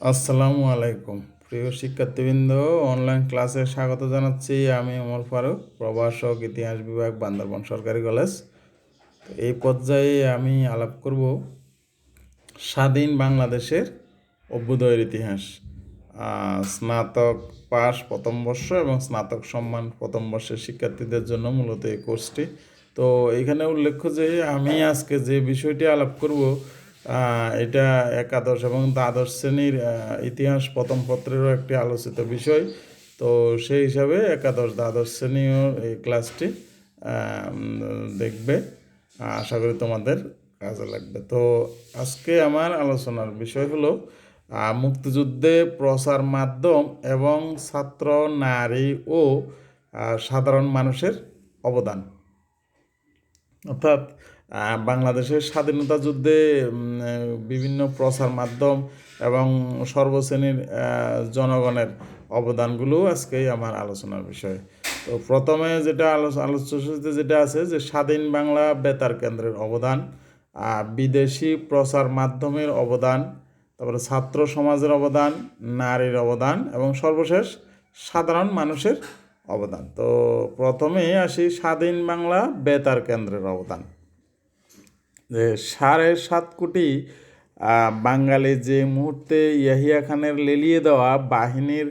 আসসালামু আলাইকুম প্রিয় শিক্ষার্থীবৃন্দ, অনলাইন ক্লাসে স্বাগত জানাচ্ছি। আমি ওমর ফারুক, প্রভাষক, ইতিহাস বিভাগ, বান্দরবান সরকারি কলেজ। এই পর্যায়ে আমি আলাপ করব স্বাধীন বাংলাদেশের অভ্যুদয়ের ইতিহাস। স্নাতক পাস প্রথম বর্ষ এবং স্নাতক সম্মান প্রথম বর্ষের শিক্ষার্থীদের জন্য মূলত এই কোর্সটি। তো এখানে উল্লেখ্য যে আমি আজকে যে বিষয়টি আলাপ করব এটা একাদশ এবং দ্বাদশ শ্রেণীর ইতিহাস প্রথম পত্রেরও একটি আলোচিত বিষয়। তো সেই হিসাবে একাদশ দ্বাদশ শ্রেণীও এই ক্লাসটি দেখবে। আশা করি তোমাদের কাজে লাগবে। তো আজকে আমার আলোচনার বিষয় হলো মুক্তিযুদ্ধে প্রচার মাধ্যম এবং ছাত্র, নারী ও সাধারণ মানুষের অবদান। অর্থাৎ বাংলাদেশের স্বাধীনতা যুদ্ধে বিভিন্ন প্রচার মাধ্যম এবং সর্বশ্রেণীর জনগণের অবদানগুলো আজকেই আমার আলোচনার বিষয়। তো প্রথমে যেটা আলোচ্য যেটা আছে যে স্বাধীন বাংলা বেতার কেন্দ্রের অবদান, বিদেশি প্রচার মাধ্যমের অবদান, তারপরে ছাত্র সমাজের অবদান, নারীর অবদান এবং সর্বশেষ সাধারণ মানুষের অবদান। তো প্রথমে আসি স্বাধীন বাংলা বেতার কেন্দ্রের অবদান। যে 7.5 কোটি বাঙালি যে মুহূর্তে ইয়াহিয়া খানের লেলিয়ে দেওয়া বাহিনীর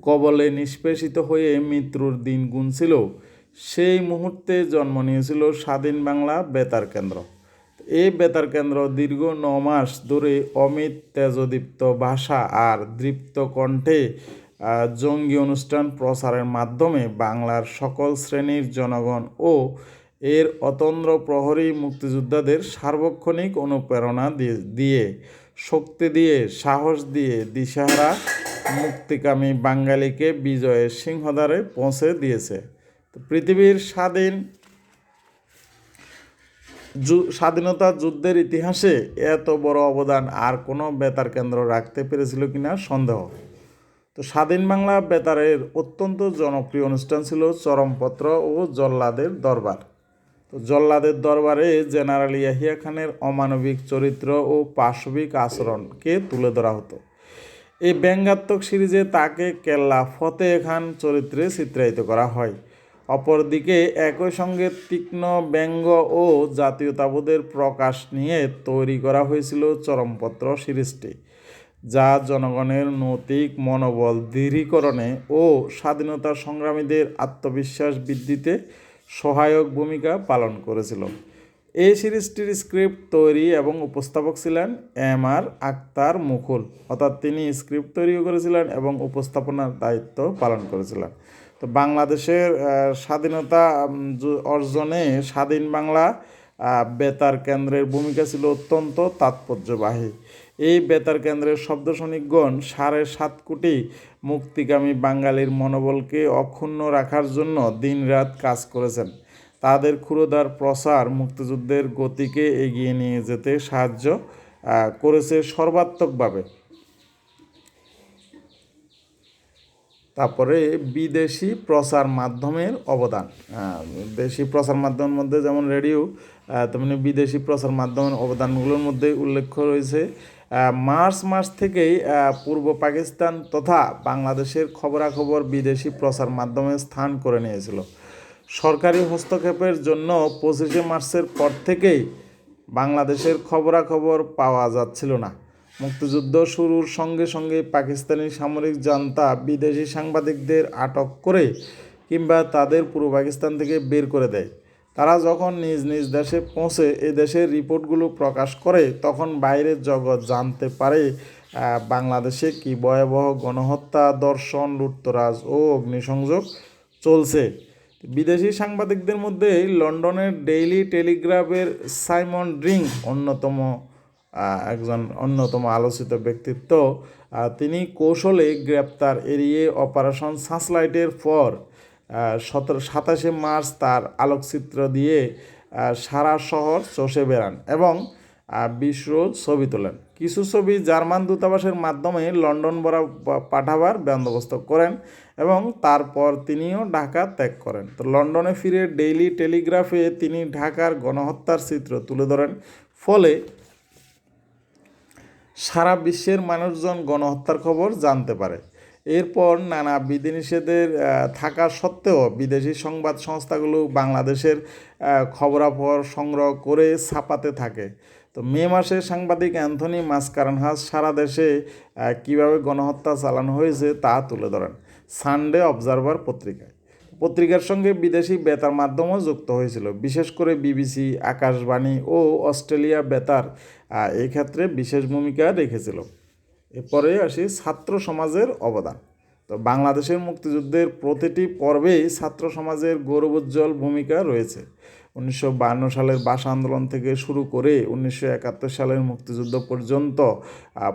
কবলে নিষ্পেষিত হয়ে মৃত্যুর দিন গুনছিল, সেই মুহূর্তে জন্ম নিয়েছিল স্বাধীন বাংলা বেতার কেন্দ্র। এই বেতার কেন্দ্র দীর্ঘ 9 মাস ধরে অমিত তেজদীপ্ত ভাষা আর দৃপ্ত কণ্ঠে জঙ্গি অনুষ্ঠান প্রচারের মাধ্যমে বাংলার সকল শ্রেণীর জনগণ ও এর অতন্দ্র প্রহরী মুক্তিযোদ্ধাদের সার্বক্ষণিক অনুপ্রেরণা দিয়ে শক্তি দিয়ে সাহস দিয়ে দিশাহারা মুক্তিকামী বাঙালিকে বিজয়ের সিংহদ্বারে পৌঁছে দিয়েছে। তো পৃথিবীর স্বাধীনতা যুদ্ধের ইতিহাসে এত বড় অবদান আর কোনো বেতার কেন্দ্র রাখতে পেরেছিল কিনা সন্দেহ। তো স্বাধীন বাংলা বেতারের অত্যন্ত জনপ্রিয় অনুষ্ঠান ছিল চরমপত্র ও জল্লাদের দরবার। তো জল্লাদের দরবারে জেনারেল ইয়াহিয়া খানের অমানবিক চরিত্র ও পাশবিক আচরণকে তুলে ধরা হতো। এই ব্যঙ্গাত্মক সিরিজে তাকে কেল্লা ফতে খান চরিত্রে চিত্রায়িত করা হয়। অপরদিকে একই সঙ্গে তীক্ষ্ণ ব্যঙ্গ ও জাতীয়তাবোধের প্রকাশ নিয়ে তৈরি করা হয়েছিল চরমপত্র সিরিজটি, যা জনগণের নৈতিক মনোবল দৃঢ়ীকরণে ও স্বাধীনতা সংগ্রামীদের আত্মবিশ্বাস বৃদ্ধিতে সহায়ক ভূমিকা পালন করেছিল। এই সিরিজটির স্ক্রিপ্ট তৈরি এবং উপস্থাপক ছিলেন এম.আর. আখতার মুকুল, অর্থাৎ তিনি স্ক্রিপ্ট তৈরিও করেছিলেন এবং উপস্থাপনার দায়িত্ব পালন করেছিলেন। তো বাংলাদেশের স্বাধীনতা অর্জনে স্বাধীন বাংলা বেতার কেন্দ্রের ভূমিকা ছিল অত্যন্ত তাৎপর্যবাহী। এই বেতার কেন্দ্রের শব্দ সৈনিকগণ 7.5 কোটি মুক্তিকামী বাঙালির মনোবলকে অক্ষুণ্ণ রাখার জন্য দিনরাত কাজ করেছেন। তাদের ক্ষুরোদার প্রচার মুক্তিযুদ্ধের গতিকে এগিয়ে নিয়ে যেতে সাহায্য করেছে সর্বাত্মকভাবে। তারপরে বিদেশি প্রচার মাধ্যমের অবদান। দেশি প্রচার মাধ্যমের মধ্যে যেমন রেডিও, তেমনি বিদেশি প্রচার মাধ্যমের অবদানগুলোর মধ্যে উল্লেখ্য রয়েছে মার্চ মাস থেকেই পূর্ব পাকিস্তান তথা বাংলাদেশের খবরাখবর বিদেশি প্রচার মাধ্যমে স্থান করে নিয়েছিল। সরকারি হস্তক্ষেপের জন্য 25শে মার্চের পর থেকেই বাংলাদেশের খবরাখবর পাওয়া যাচ্ছিল না। মুক্তিযুদ্ধ শুরুর সঙ্গে সঙ্গে পাকিস্তানি সামরিক জান্তা বিদেশি সাংবাদিকদের আটক করে কিংবা তাদের পূর্ব পাকিস্তান থেকে বের করে দেয়। তারা যখন নিজ নিজ দেশে পৌঁছে এই দেশের রিপোর্টগুলো প্রকাশ করে, তখন বাইরের জগৎ জানতে পারে বাংলাদেশে কী ভয়াবহ গণহত্যা, ধর্ষণ, লুটতরাজ ও অগ্নিসংযোগ চলছে। বিদেশি সাংবাদিকদের মধ্যে লন্ডনের ডেইলি টেলিগ্রাফের সাইমন ড্রিং অন্যতম আলোচিত ব্যক্তিত্ব। তিনি কৌশলে গ্রেপ্তার এড়িয়ে অপারেশন সার্চলাইটের পর 27শে মার্চ তার আলোকচিত্র দিয়ে সারা শহর চষে বেড়ান এবং বিশ্ব ছবি তোলেন। কিছু ছবি জার্মান দূতাবাসের মাধ্যমে লন্ডন পাঠাবার বন্দোবস্ত করেন এবং তারপর তিনিও ঢাকা ত্যাগ করেন। তো লন্ডনে ফিরে ডেইলি টেলিগ্রাফে তিনি ঢাকার গণহত্যার চিত্র তুলে ধরেন। ফলে সারা বিশ্বের মানুষজন গণহত্যার খবর জানতে পারে। এরপর নানা বিধিনিষেধের থাকা সত্ত্বেও বিদেশি সংবাদ সংস্থাগুলো বাংলাদেশের খবরাখবর সংগ্রহ করে ছাপাতে থাকে। তো মে মাসে সাংবাদিক অ্যান্থনি মাসকারেনহাস সারা দেশে কীভাবে গণহত্যা চালানো হয়েছে তা তুলে ধরেন সানডে অবজারভার পত্রিকায়। পত্রিকার সঙ্গে বিদেশি বেতার মাধ্যমও যুক্ত হয়েছিল, বিশেষ করে বিবিসি, আকাশবাণী ও অস্ট্রেলিয়া বেতার এই ক্ষেত্রে বিশেষ ভূমিকা রেখেছিল। এরপরে আসি ছাত্র সমাজের অবদান। তো বাংলাদেশের মুক্তিযুদ্ধের প্রতিটি পর্বেই ছাত্র সমাজের গৌরবোজ্জ্বল ভূমিকা রয়েছে। 1952 সালের ভাষা আন্দোলন থেকে শুরু করে 1971 সালের মুক্তিযুদ্ধ পর্যন্ত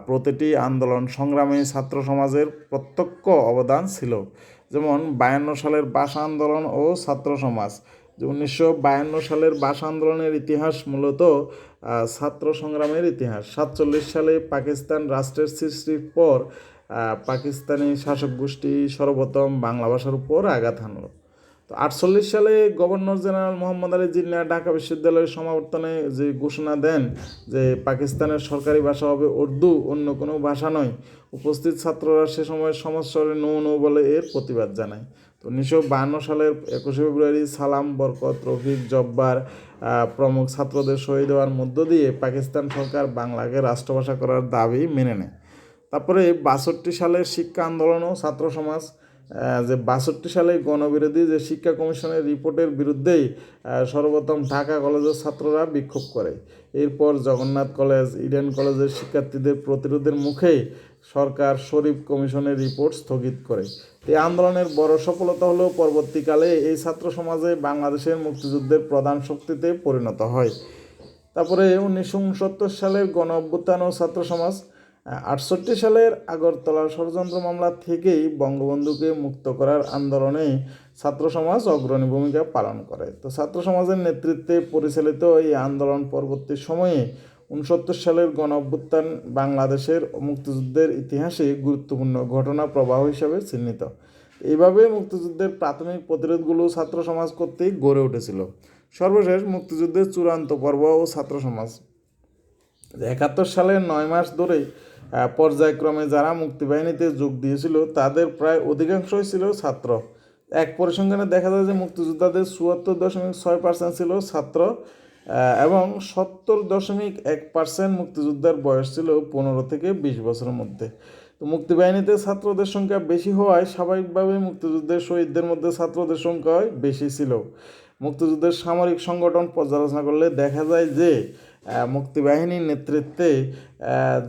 প্রতিটি আন্দোলন সংগ্রামে ছাত্র সমাজের প্রত্যক্ষ অবদান ছিল। যেমন 52 সালের ভাষা আন্দোলন ও ছাত্র সমাজ। 1952 সালের ভাষা আন্দোলনের ইতিহাস মূলত ছাত্র সংগ্রামের ইতিহাস। 47 সালে পাকিস্তান রাষ্ট্রের সৃষ্টির পর পাকিস্তানি শাসক গোষ্ঠী সর্বপ্রথম বাংলা ভাষার উপর আঘাত হানল। তো 48 সালে গভর্নর জেনারেল মোহাম্মদ আলী জিন্নাহ ঢাকা বিশ্ববিদ্যালয়ের সমাবর্তনে যে ঘোষণা দেন যে পাকিস্তানের সরকারি ভাষা হবে উর্দু, অন্য কোনো ভাষা নয়, উপস্থিত ছাত্ররা সে সময় সমস্বরে নো নো বলে এর প্রতিবাদ জানায়। তো 1952 সালের 21 ফেব্রুয়ারি সালাম, বরকত, রফিক, জব্বার প্রমুখ ছাত্রদের শহীদ হওয়ার মধ্য দিয়ে পাকিস্তান সরকার বাংলাকে রাষ্ট্রভাষা করার দাবি মেনে নেয়। তারপরে 62 সালের শিক্ষা আন্দোলন ও ছাত্র সমাজ, যে 62 সালে গণবিরোধী যে শিক্ষা কমিশনের রিপোর্টের বিরুদ্ধেই সর্বপ্রথম ঢাকা কলেজের ছাত্ররা বিক্ষোভ করে। এরপর জগন্নাথ কলেজ, ইডেন কলেজের শিক্ষার্থীদের প্রতিরোধের মুখেই সরকার শরীফ কমিশনের রিপোর্ট স্থগিত করে। এই আন্দোলনের বড় সফলতা হলো পরবর্তীকালে এই ছাত্র সমাজে বাংলাদেশের মুক্তিযুদ্ধের প্রধান শক্তিতে পরিণত হয়। তারপরে 1969 সালের গণ অভ্যুত্থান ও ছাত্র সমাজ। 68 সালের আগরতলার ষড়যন্ত্র মামলা থেকেই বঙ্গবন্ধুকে মুক্ত করার আন্দোলনে ছাত্র সমাজ অগ্রণী ভূমিকা পালন করে। তো ছাত্র সমাজের নেতৃত্বে পরিচালিত এই আন্দোলন পরবর্তী সময়ে 69 সালের গণ অভ্যুত্থান বাংলাদেশের মুক্তিযুদ্ধের ইতিহাসে গুরুত্বপূর্ণ ঘটনা প্রবাহ হিসাবে চিহ্নিত। এইভাবে মুক্তিযুদ্ধের প্রাথমিক প্রতিরোধগুলো ছাত্র সমাজ কর্তৃক গড়ে উঠেছিল। সর্বশেষ মুক্তিযুদ্ধের চূড়ান্ত পর্ব ও ছাত্র সমাজ। 71 সালের 9 মাস ধরে পর্যায়ক্রমে যারা মুক্তিবাহিনীতে যোগ দিয়েছিল তাদের প্রায় অধিকাংশই ছিল ছাত্র। এক পরিসংখ্যানে দেখা যায় যে মুক্তিযোদ্ধাদের 74.6% ছিল ছাত্র এবং 70.1% মুক্তিযোদ্ধার বয়স ছিল 15 থেকে 20 বছরের মধ্যে। তো মুক্তিবাহিনীতে ছাত্রদের সংখ্যা বেশি হওয়ায় স্বাভাবিকভাবে মুক্তিযুদ্ধের শহীদদের মধ্যে ছাত্রদের সংখ্যা বেশি ছিল। মুক্তিযুদ্ধের সামরিক সংগঠন পর্যালোচনা করলে দেখা যায় যে মুক্তিবাহিনীর নেতৃত্বে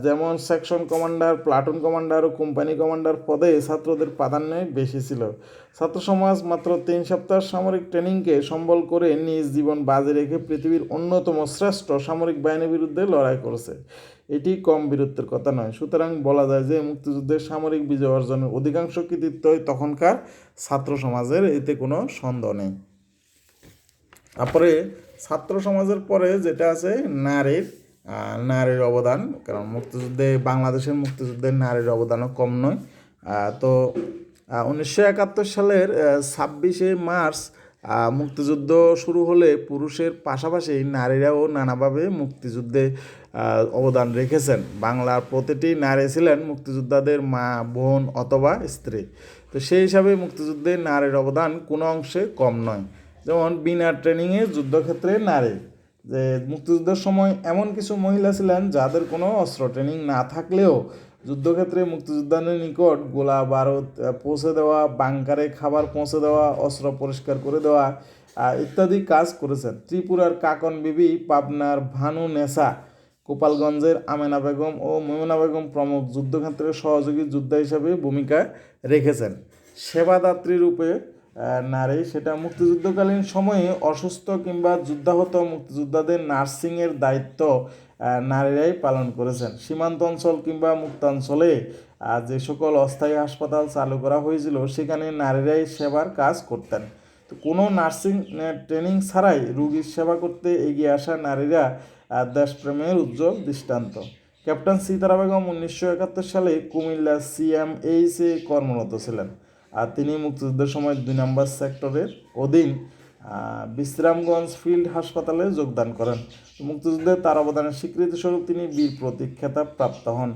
যেমন সেকশন কমান্ডার, প্লাটুন কমান্ডার ও কোম্পানি কমান্ডার পদে ছাত্রদের প্রাধান্য বেশি ছিল। ছাত্র সমাজ মাত্র 3 সপ্তাহ সামরিক ট্রেনিংকে সম্বল করে নিজ জীবন বাজি রেখে পৃথিবীর অন্যতম শ্রেষ্ঠ সামরিক বাহিনীর বিরুদ্ধে লড়াই করেছে। এটি কম বীরত্বের কথা নয়। সুতরাং বলা যায় যে মুক্তিযুদ্ধের সামরিক বিজয় অর্জনের অধিকাংশ কৃতিত্বই তখনকার ছাত্র সমাজের, এতে কোনো সন্দেহ নেই। তারপরে ছাত্র সমাজের পরে যেটা আছে নারীর অবদান, কারণ মুক্তিযুদ্ধে বাংলাদেশের মুক্তিযুদ্ধের নারীর অবদানও কম নয়। তো 1971 সালের 26শে মার্চ মুক্তিযুদ্ধ শুরু হলে পুরুষের পাশাপাশি নারীরাও নানাভাবে মুক্তিযুদ্ধে অবদান রেখেছেন। বাংলার প্রতিটি নারী ছিলেন মুক্তিযোদ্ধাদের মা, বোন অথবা স্ত্রী। তো সেই হিসাবে মুক্তিযুদ্ধে নারীর অবদান কোনো অংশে কম নয়। যেমন বিনা ট্রেনিংয়ে যুদ্ধক্ষেত্রে নারী, যে মুক্তিযুদ্ধের সময় এমন কিছু মহিলা ছিলেন যাদের কোনো অস্ত্র ট্রেনিং না থাকলেও যুদ্ধক্ষেত্রে মুক্তিযোদ্ধাদের নিকট গোলা বারুদ পৌঁছে দেওয়া, বাংকারে খাবার পৌঁছে দেওয়া, অস্ত্র পরিষ্কার করে দেওয়া ইত্যাদি কাজ করেছেন। ত্রিপুরার কাকন বিবি, পাবনার ভানু নেসা, গোপালগঞ্জের আমেনা বেগম ও মোমেনা বেগম প্রমুখ যুদ্ধক্ষেত্রে সহযোগী যোদ্ধা হিসাবে ভূমিকা রেখেছেন। সেবাদাত্রী রূপে নারী, সেটা মুক্তিযুদ্ধকালীন সময়ে অসুস্থ কিংবা যুদ্ধাহত মুক্তিযোদ্ধাদের নার্সিংয়ের দায়িত্ব নারীরাই পালন করেছেন। সীমান্ত অঞ্চল কিংবা মুক্তাঞ্চলে যে সকল অস্থায়ী হাসপাতাল চালু করা হয়েছিল সেখানে নারীরাই সেবার কাজ করতেন। তো কোনো নার্সিং ট্রেনিং ছাড়াই রোগীর সেবা করতে এগিয়ে আসা নারীরা দেশপ্রেমের উজ্জ্বল দৃষ্টান্ত। ক্যাপ্টেন সীতারা বেগম 1971 সালে কুমিল্লা CMH কর্মরত ছিলেন। আর তিনি মুক্তিযুদ্ধের সময় 2 নম্বর সেক্টরের অধীন বিশ্রামগঞ্জ ফিল্ড হাসপাতালে যোগদান করেন। মুক্তিযুদ্ধে তার অবদানের স্বীকৃতিস্বরূপ তিনি বীর প্রতীক খেতাব প্রাপ্ত হন।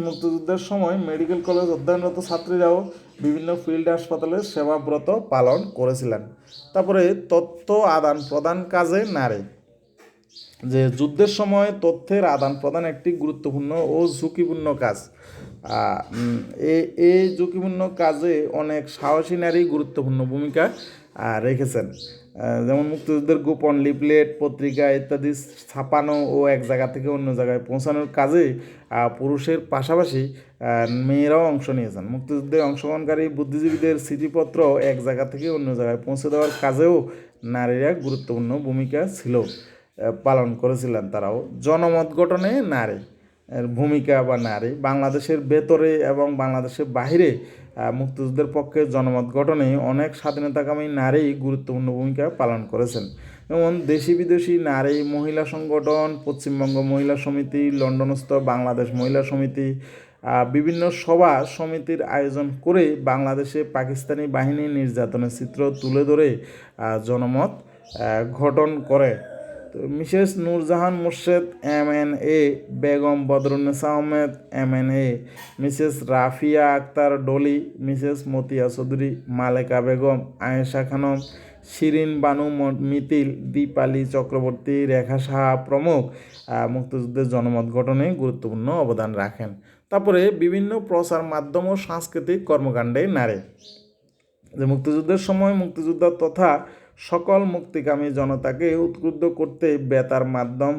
মুক্তিযুদ্ধের সময় মেডিকেল কলেজ অধ্যয়নরত ছাত্রীরাও বিভিন্ন ফিল্ড হাসপাতালে সেবাব্রত পালন করেছিলেন। তারপরে তথ্য আদান প্রদান কাজে নারী, যে যুদ্ধের সময় তথ্যের আদান প্রদান একটি গুরুত্বপূর্ণ ও ঝুঁকিপূর্ণ কাজ। এই ঝুঁকিপূর্ণ কাজে অনেক সাহসী নারী গুরুত্বপূর্ণ ভূমিকা রেখেছেন। যেমন মুক্তিযুদ্ধের গোপন লিফলেট, পত্রিকা ইত্যাদি ছাপানো ও এক জায়গা থেকে অন্য জায়গায় পৌঁছানোর কাজে পুরুষের পাশাপাশি মেয়েরাও অংশ নিয়েছেন। মুক্তিযুদ্ধে অংশগ্রহণকারী বুদ্ধিজীবীদের চিঠিপত্র এক জায়গা থেকে অন্য জায়গায় পৌঁছে দেওয়ার কাজেও নারীরা গুরুত্বপূর্ণ ভূমিকা পালন করেছিলেন। তারাও জনমত গঠনে নারী এর ভূমিকা বা নারী, বাংলাদেশের ভেতরে এবং বাংলাদেশের বাহিরে মুক্তিযুদ্ধের পক্ষে জনমত গঠনে অনেক স্বাধীনতাকামী নারী গুরুত্বপূর্ণ ভূমিকা পালন করেছেন। যেমন দেশি বিদেশি নারী মহিলা সংগঠন, পশ্চিমবঙ্গ মহিলা সমিতি, লন্ডনস্থ বাংলাদেশ মহিলা সমিতি, বিভিন্ন সভা সমিতির আয়োজন করে বাংলাদেশে পাকিস্তানি বাহিনী নির্যাতনের চিত্র তুলে ধরে জনমত গঠন করে। তো Mrs Nurjahan Morshed MNA, Begum Badrunnesa Ahmed MNA, Mrs Rafia Akhtar Dolly, Mrs Matia Chowdhury, Maleka Begum, Ayesha Khanam, Shirin Banu Mitil, Dipali Chakraborty, Rekha Saha প্রমুখ মুক্তিযুদ্ধের জনমত গঠনে গুরুত্বপূর্ণ অবদান রাখেন। তারপরে বিভিন্ন প্রচার মাধ্যম ও সাংস্কৃতিক কর্মকাণ্ডে নারী, যে মুক্তিযুদ্ধের সময় মুক্তিযোদ্ধা তথা সকল মুক্তিকামী জনতাকে উদ্বুদ্ধ করতে বেতার মাধ্যম,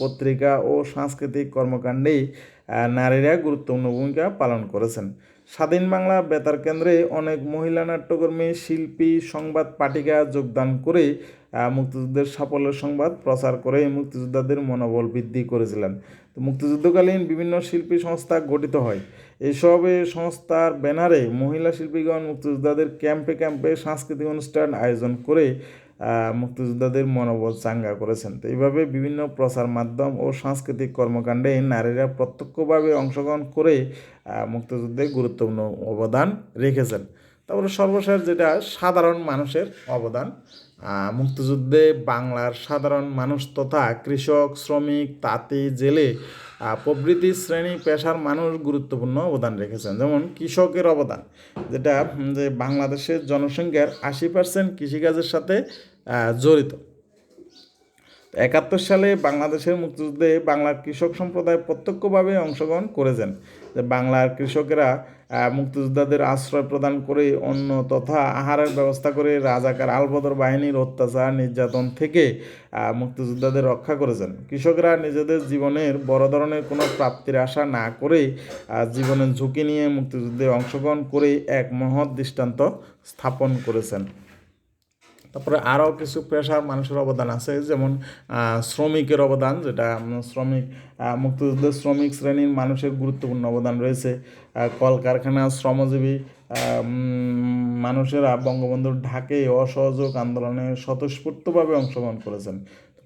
পত্রিকা ও সাংস্কৃতিক কর্মকাণ্ডেই নারীরা গুরুত্বপূর্ণ ভূমিকা পালন করেছেন। স্বাধীন বাংলা বেতার কেন্দ্রে অনেক মহিলা নাট্যকর্মী, শিল্পী, সংবাদ পাঠিকা যোগদান করে মুক্তিযুদ্ধের সাফল্যের সংবাদ প্রচার করে মুক্তিযোদ্ধাদের মনোবল বৃদ্ধি করেছিলেন। তো মুক্তিযুদ্ধকালীন বিভিন্ন শিল্পী সংস্থা গঠিত হয়। এইসব সংস্থার ব্যানারে মহিলা শিল্পীগণ মুক্তিযোদ্ধাদের ক্যাম্পে ক্যাম্পে সাংস্কৃতিক অনুষ্ঠান আয়োজন করে মুক্তিযোদ্ধাদের মনোবল চাঙ্গা করেছেন। তো এইভাবে বিভিন্ন প্রচার মাধ্যম ও সাংস্কৃতিক কর্মকাণ্ডে নারীরা প্রত্যক্ষভাবে অংশগ্রহণ করে মুক্তিযুদ্ধে গুরুত্বপূর্ণ অবদান রেখেছেন। তারপরে সর্বশেষ যেটা সাধারণ মানুষের অবদান, মুক্তিযুদ্ধে বাংলার সাধারণ মানুষ তথা কৃষক, শ্রমিক, তাঁতি, জেলে প্রভৃতি শ্রেণী পেশার মানুষ গুরুত্বপূর্ণ অবদান রেখেছেন। যেমন কৃষকের অবদান, যেটা যে বাংলাদেশের জনসংখ্যার 80% কৃষিকাজের সাথে জড়িত। 71 সালে বাংলাদেশের মুক্তিযুদ্ধে বাংলার কৃষক সম্প্রদায় প্রত্যক্ষভাবে অংশগ্রহণ করেছেন। যে বাংলার কৃষকেরা মুক্তিযোদ্ধাদের আশ্রয় প্রদান করে অন্ন তথা আহারের ব্যবস্থা করে রাজাকার আলবদর বাহিনীর অত্যাচার নির্যাতন থেকে মুক্তিযোদ্ধাদের রক্ষা করেছেন। কৃষকরা নিজেদের জীবনের বড় ধরনের কোনো প্রাপ্তির আশা না করে জীবনের ঝুঁকি নিয়ে মুক্তিযুদ্ধে অংশগ্রহণ করে এক মহৎ দৃষ্টান্ত স্থাপন করেছেন। তারপরে আরও কিছু পেশার মানুষের অবদান আছে, যেমন শ্রমিকের অবদান, যেটা শ্রমিক মুক্তিযুদ্ধের শ্রমিক শ্রেণীর মানুষের গুরুত্বপূর্ণ অবদান রয়েছে। কলকারখানা শ্রমজীবী মানুষেরা বঙ্গবন্ধুর ঢাকে অসহযোগ আন্দোলনে স্বতঃস্ফূর্তভাবে অংশগ্রহণ করেছেন।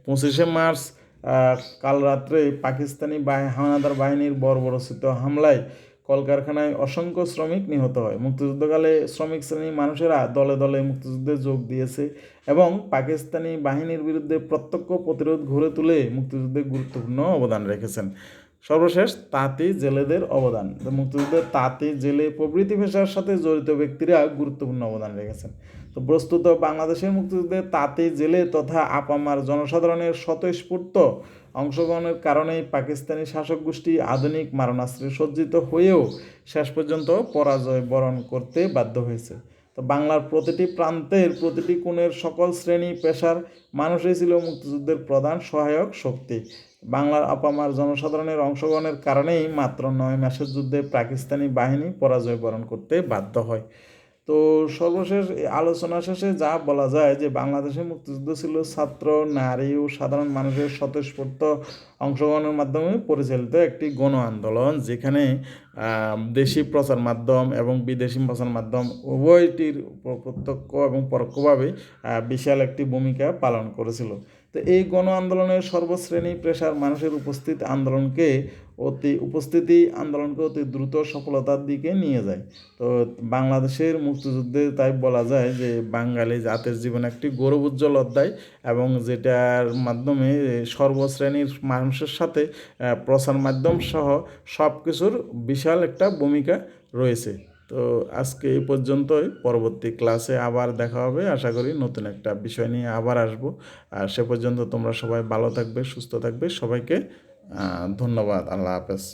25শে মার্চ কাল রাত্রে পাকিস্তানি হানাদার বাহিনীর বর্বরোচিত হামলায় কলকারখানায় অসংখ্য শ্রমিক নিহত হয়। মুক্তিযুদ্ধকালে শ্রমিক শ্রেণীর মানুষেরা দলে দলে মুক্তিযুদ্ধে যোগ দিয়েছে এবং পাকিস্তানি বাহিনীর বিরুদ্ধে প্রত্যক্ষ প্রতিরোধ গড়ে তুলে মুক্তিযুদ্ধে গুরুত্বপূর্ণ অবদান রেখেছেন। সর্বশেষ তাঁতি জেলেদের অবদান, মুক্তিযুদ্ধে তাঁতি জেলে প্রভৃতি পেশার সাথে জড়িত ব্যক্তিরা গুরুত্বপূর্ণ অবদান রেখেছেন। তো প্রস্তুত বাংলাদেশের মুক্তিযুদ্ধে তাঁতি জেলে তথা আপামার জনসাধারণের স্বতঃস্ফূর্ত অংশগ্রহণের কারণেই পাকিস্তানি শাসক গোষ্ঠী আধুনিক মারণাস্ত্রে সজ্জিত হয়েও শেষ পর্যন্ত পরাজয় বরণ করতে বাধ্য হয়েছে। তো বাংলার প্রতিটি প্রান্তের প্রতিটি কোণের সকল শ্রেণী পেশার মানুষই ছিল মুক্তিযুদ্ধের প্রধান সহায়ক শক্তি। বাংলার আপামার জনসাধারণের অংশগ্রহণের কারণেই মাত্র 9 মাসের যুদ্ধে পাকিস্তানি বাহিনী পরাজয় বরণ করতে বাধ্য হয়। তো সর্বশেষ আলোচনা শেষে যা বলা যায় যে বাংলাদেশের মুক্তিযুদ্ধ ছিল ছাত্র, নারী ও সাধারণ মানুষের স্বতঃস্ফূর্ত অংশগ্রহণের মাধ্যমে পরিচালিত একটি গণ আন্দোলন, যেখানে দেশি প্রচার মাধ্যম এবং বিদেশি প্রচার মাধ্যম উভয়টির প্রত্যক্ষ এবং পরোক্ষভাবে বিশাল একটি ভূমিকা পালন করেছিল। তো এই গণ আন্দোলনের সর্বশ্রেণী পেশার মানুষের উপস্থিতি আন্দোলনকে অতি দ্রুত সফলতার দিকে নিয়ে যায়। তো বাংলাদেশের মুক্তিযুদ্ধে তাই বলা যায় যে বাঙালি জাতির জীবনে একটি গৌরবোজ্জ্বল অধ্যায়, এবং যেটার মাধ্যমে সর্বশ্রেণীর মানুষের সাথে প্রচার মাধ্যম সহ সব কিছুর বিশাল একটা ভূমিকা রয়েছে। তো আজকে এই পর্যন্তই, পরবর্তী ক্লাসে আবার দেখা হবে, আশা করি নতুন একটা বিষয় নিয়ে আবার আসবো। আর সে পর্যন্ত তোমরা সবাই ভালো থাকবে, সুস্থ থাকবে। সবাইকে ধন্যবাদ। আল্লাহ হাফেজ।